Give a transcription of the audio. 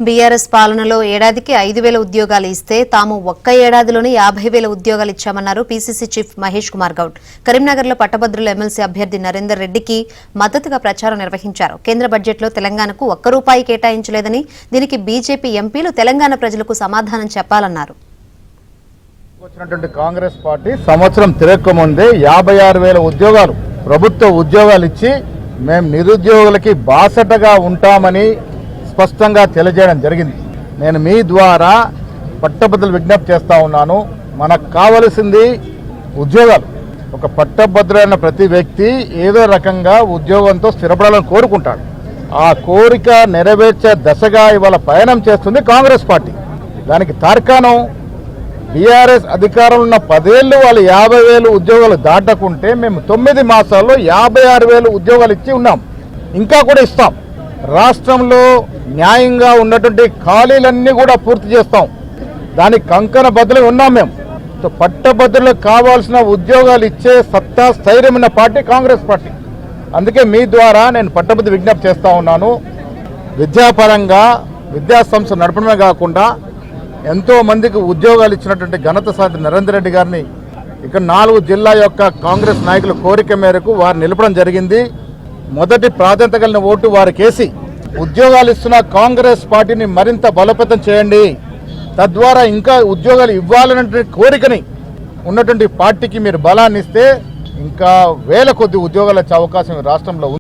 BRS పాలనలో ఏడాదికి 5,000 ఉద్యోగాలు ఇస్తే తాము ఒక్క ఏడాదిలోనే 50,000 ఉద్యోగాలు ఇచ్చామన్నారు పీసీసీ చీఫ్ మహేష్ కుమార్ గౌడ్. కరీంనగర్లో పట్టభద్రుల ఎమ్మెల్సీ అభ్యర్థి నరేందర్ రెడ్డికి మద్దతుగా ప్రచారం నిర్వహించారు. కేంద్ర బడ్జెట్లో తెలంగాణకు ఒక్క రూపాయి కేటాయించలేదని, దీనికి బీజేపీ ఎంపీలు తెలంగాణ ప్రజలకు సమాధానం చెప్పాలన్నారు. కాంగ్రెస్ పార్టీ సంవత్సరం తిరగకముందే 56,000 ఉద్యోగాలు ప్రభుత్వ ఉద్యోగాలు ఇచ్చి మేము నిరుద్యోగులకి బాసటగా ఉంటామని స్పష్టంగా తెలియజేయడం జరిగింది. నేను మీ ద్వారా పట్టభద్రులు విజ్ఞప్తి చేస్తా ఉన్నాను. మనకు కావలసింది ఉద్యోగాలు. ఒక పట్టభద్రులైన ప్రతి వ్యక్తి ఏదో రకంగా ఉద్యోగంతో స్థిరపడాలని కోరుకుంటాడు. ఆ కోరిక నెరవేర్చే దశగా ఇవాళ పయనం చేస్తుంది కాంగ్రెస్ పార్టీ. దానికి తార్కాణం బీఆర్ఎస్ అధికారంలో ఉన్న 10 ఏళ్ళు వాళ్ళు 50,000 ఉద్యోగాలు దాటకుంటే మేము 9 మాసాల్లో 56,000 ఉద్యోగాలు ఇచ్చి ఉన్నాం. ఇంకా కూడా ఇస్తాం. రాష్ట్రంలో న్యాయంగా ఉన్నటువంటి ఖాళీలన్నీ కూడా పూర్తి చేస్తాం. దానికి కంకణ బదులు ఉన్నాం. మేము పట్టభద్రులకు కావాల్సిన ఉద్యోగాలు ఇచ్చే సత్తా స్థైర్యం ఉన్న పార్టీ కాంగ్రెస్ పార్టీ. అందుకే మీ ద్వారా నేను పట్టభద్రులు విజ్ఞప్తి చేస్తూ ఉన్నాను. విద్యాపరంగా విద్యా సంస్థ నడపడమే కాకుండా ఎంతో మందికి ఉద్యోగాలు ఇచ్చినటువంటి ఘనత సాధి నరేందర్ రెడ్డి గారిని ఇక్కడ 4 జిల్లా యొక్క కాంగ్రెస్ నాయకుల కోరిక మేరకు వారు నిలపడం జరిగింది. మొదటి ప్రాధాన్యత కలిగిన ఓటు వారికేసి ఉద్యోగాలు ఇస్తున్న కాంగ్రెస్ పార్టీని మరింత బలోపేతం చేయండి. తద్వారా ఇంకా ఉద్యోగాలు ఇవ్వాలనే కోరికని ఉన్నటువంటి పార్టీకి మీరు బలాన్ని ఇస్తే ఇంకా వేల కొద్ది ఉద్యోగాలు వచ్చే అవకాశం రాష్ట్రంలో ఉంది.